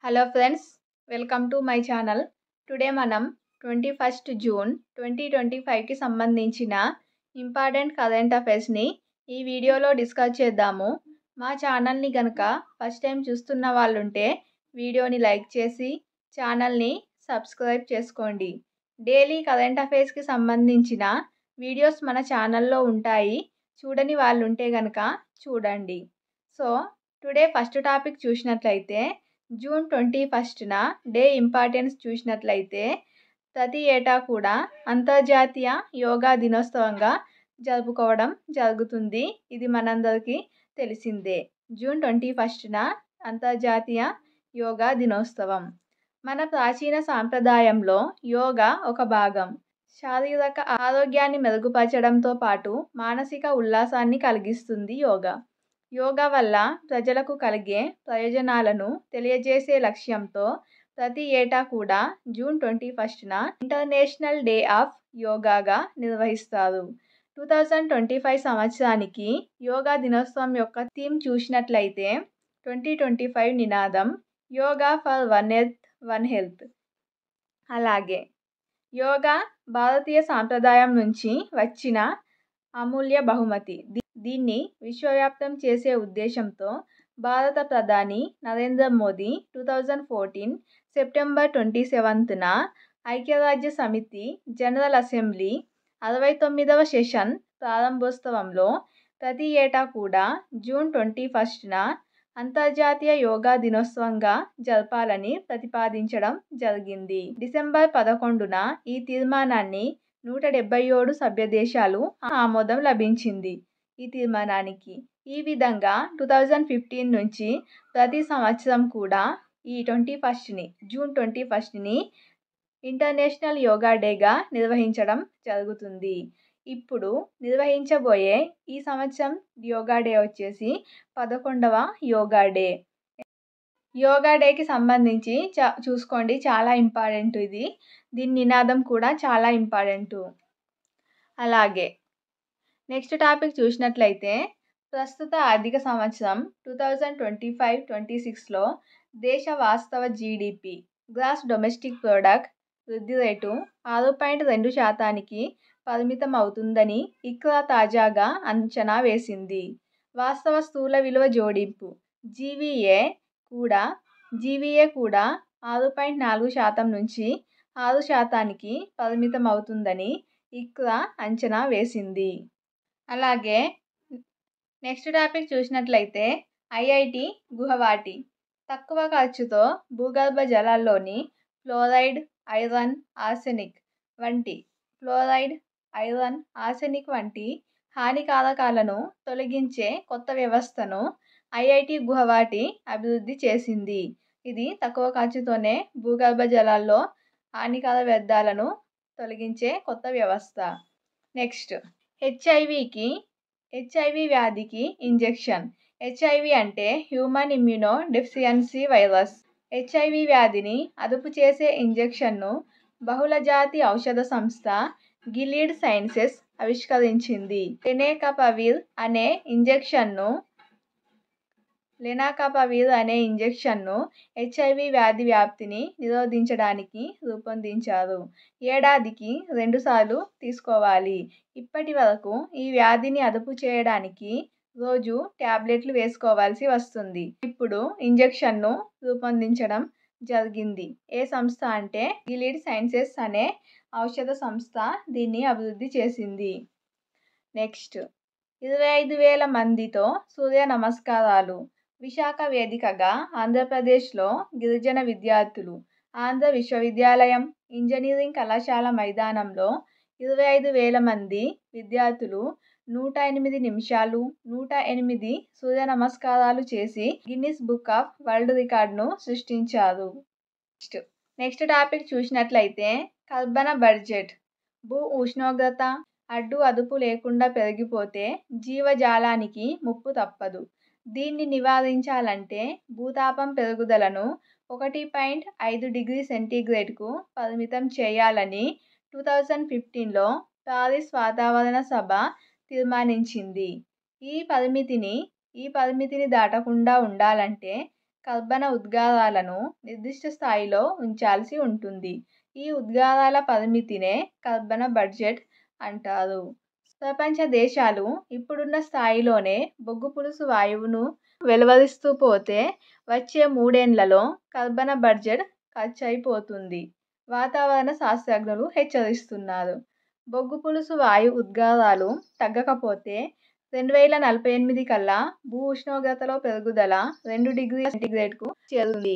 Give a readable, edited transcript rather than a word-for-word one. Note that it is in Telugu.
Hello friends, welcome to my channel. Today మనం 21st జూన్ 2025కి సంబంధించిన ఇంపార్టెంట్ కరెంట్ అఫైర్స్ని ఈ వీడియోలో డిస్కస్ చేద్దాము. మా ఛానల్ని కనుక ఫస్ట్ టైం చూస్తున్న వాళ్ళుంటే వీడియోని లైక్ చేసి ఛానల్ని సబ్స్క్రైబ్ చేసుకోండి. డైలీ కరెంట్ అఫైర్స్కి సంబంధించిన వీడియోస్ మన ఛానల్లో ఉంటాయి. చూడని వాళ్ళుంటే కనుక చూడండి. సో టుడే ఫస్ట్ టాపిక్ చూసినట్లయితే జూన్ 21న డే ఇంపార్టెన్స్ చూసినట్లయితే ప్రతి ఏటా కూడా అంతర్జాతీయ యోగా దినోత్సవంగా జరుపుకోవడం జరుగుతుంది. ఇది మనందరికీ తెలిసిందే. జూన్ 21న అంతర్జాతీయ యోగా దినోత్సవం. మన ప్రాచీన సాంప్రదాయంలో యోగా ఒక భాగం. శారీరక ఆరోగ్యాన్ని మెరుగుపరచడంతో పాటు మానసిక ఉల్లాసాన్ని కలిగిస్తుంది యోగా. యోగా వల్ల ప్రజలకు కలిగే ప్రయోజనాలను తెలియజేసే లక్ష్యంతో ప్రతి ఏటా కూడా జూన్ 21న ఇంటర్నేషనల్ డే ఆఫ్ యోగాగా నిర్వహిస్తారు. 2025 సంవత్సరానికి యోగా దినోత్సవం యొక్క థీమ్ చూసినట్లయితే 2025 నినాదం yoga for one earth one health. అలాగే యోగా భారతీయ సాంప్రదాయం నుంచి వచ్చిన అమూల్య బహుమతి. దీన్ని విశ్వవ్యాప్తం చేసే ఉద్దేశంతో భారత ప్రధాని నరేంద్ర మోదీ 2014 సెప్టెంబర్ 27న ఐక్యరాజ్య సమితి జనరల్ అసెంబ్లీ 69వ సెషన్ ప్రారంభోత్సవంలో ప్రతి ఏటా కూడా జూన్ 21న అంతర్జాతీయ యోగా దినోత్సవంగా జరపాలని ప్రతిపాదించడం జరిగింది. డిసెంబర్ 11న ఈ తీర్మానాన్ని 177 సభ్య దేశాలు ఆమోదం లభించింది. ఈ తీర్మానానికి ఈ విధంగా 2015 నుంచి ప్రతి సంవత్సరం కూడా ఈ జూన్ 21ని ఇంటర్నేషనల్ యోగా డేగా నిర్వహించడం జరుగుతుంది. ఇప్పుడు నిర్వహించబోయే ఈ సంవత్సరం యోగా డే వచ్చేసి 11వ యోగా డే. యోగా డేకి సంబంధించి చూసుకోండి, చాలా ఇంపార్టెంట్ ఇది. దీని నినాదం కూడా చాలా ఇంపార్టెంట్. అలాగే నెక్స్ట్ టాపిక్ చూసినట్లయితే ప్రస్తుత ఆర్థిక సంవత్సరం 2025-26లో దేశ వాస్తవ జీడిపి గ్రాస్ డొమెస్టిక్ ప్రోడక్ట్ వృద్ధి రేటు 6.2% పరిమితం అవుతుందని ఇక్రా తాజాగా అంచనా వేసింది. వాస్తవ స్థూల విలువ జోడింపు జీవీఏ కూడా 6.4% నుంచి 6%కి పరిమితం అవుతుందని ఇక్రా అంచనా వేసింది. అలాగే నెక్స్ట్ టాపిక్ చూసినట్లయితే ఐఐటి గువాహటి తక్కువ ఖర్చుతో భూగర్భ జలాల్లోని ఫ్లోరైడ్, ఐరన్, ఆర్సెనిక్ వంటి హానికారకాలను తొలగించే కొత్త వ్యవస్థను ఐఐటి గువాహటి అభివృద్ధి చేసింది. ఇది తక్కువ ఖర్చుతోనే భూగర్భ జలాల్లో హానికార వ్యర్థాలను తొలగించే కొత్త వ్యవస్థ. నెక్స్ట్ హెచ్ఐవి వ్యాధికి ఇంజెక్షన్. హెచ్ఐవి అంటే human immuno deficiency virus. HIV వ్యాధిని అదుపు చేసే ఇంజెక్షన్ను బహుళజాతి ఔషధ సంస్థ గిలీడ్ సైన్సెస్ ఆవిష్కరించింది. లెనాకపవిర్ అనే ఇంజెక్షన్ను హెచ్ఐవి వ్యాధి వ్యాప్తిని నిరోధించడానికి రూపొందించారు. ఏడాదికి 2 సార్లు తీసుకోవాలి. ఇప్పటి వరకు ఈ వ్యాధిని అదుపు చేయడానికి రోజు టాబ్లెట్లు వేసుకోవాల్సి వస్తుంది. ఇప్పుడు ఇంజెక్షన్ను రూపొందించడం జరిగింది. ఏ సంస్థ అంటే గిలీడ్ సైన్సెస్ అనే ఔషధ సంస్థ దీన్ని అభివృద్ధి చేసింది. నెక్స్ట్ 25,000 మందితో సూర్య నమస్కారాలు. విశాఖ వేదికగా ఆంధ్రప్రదేశ్లో గిరిజన విద్యార్థులు ఆంధ్ర విశ్వవిద్యాలయం ఇంజనీరింగ్ కళాశాల మైదానంలో 25,000 మంది విద్యార్థులు 108 నిమిషాలు 108 సూర్య నమస్కారాలు చేసి గిన్నిస్ బుక్ ఆఫ్ వరల్డ్ రికార్డును సృష్టించారు. నెక్స్ట్ టాపిక్ చూసినట్లయితే కర్బన బడ్జెట్. భూ ఉష్ణోగ్రత అదుపు లేకుండా పెరిగిపోతే జీవజాలానికి ముప్పు తప్పదు. దీన్ని నివారించాలంటే భూతాపం పెరుగుదలను 1.5 డిగ్రీ సెంటీగ్రేడ్కు పరిమితం చేయాలని 2015లో పారిస్ వాతావరణ సభ తీర్మానించింది. ఈ పరిమితిని దాటకుండా ఉండాలంటే కర్బన ఉద్గారాలను నిర్దిష్ట స్థాయిలో ఉంచాల్సి ఉంటుంది. ఈ ఉద్గారాల పరిమితినే కర్బన బడ్జెట్ అంటారు. ప్రపంచ దేశాలు ఇప్పుడున్న స్థాయిలోనే బొగ్గు పులుసు వాయువును వెలువరిస్తూ పోతే వచ్చే 3 ఏళ్లలో కర్బన బడ్జెట్ ఖర్చయిపోతుంది వాతావరణ శాస్త్రజ్ఞులు హెచ్చరిస్తున్నారు. బొగ్గు పులుసు వాయు ఉద్గారాలు తగ్గకపోతే 2048 కల్లా భూ ఉష్ణోగ్రతలో పెరుగుదల 2 డిగ్రీల సెంటీగ్రేడ్కు చేరుతుంది.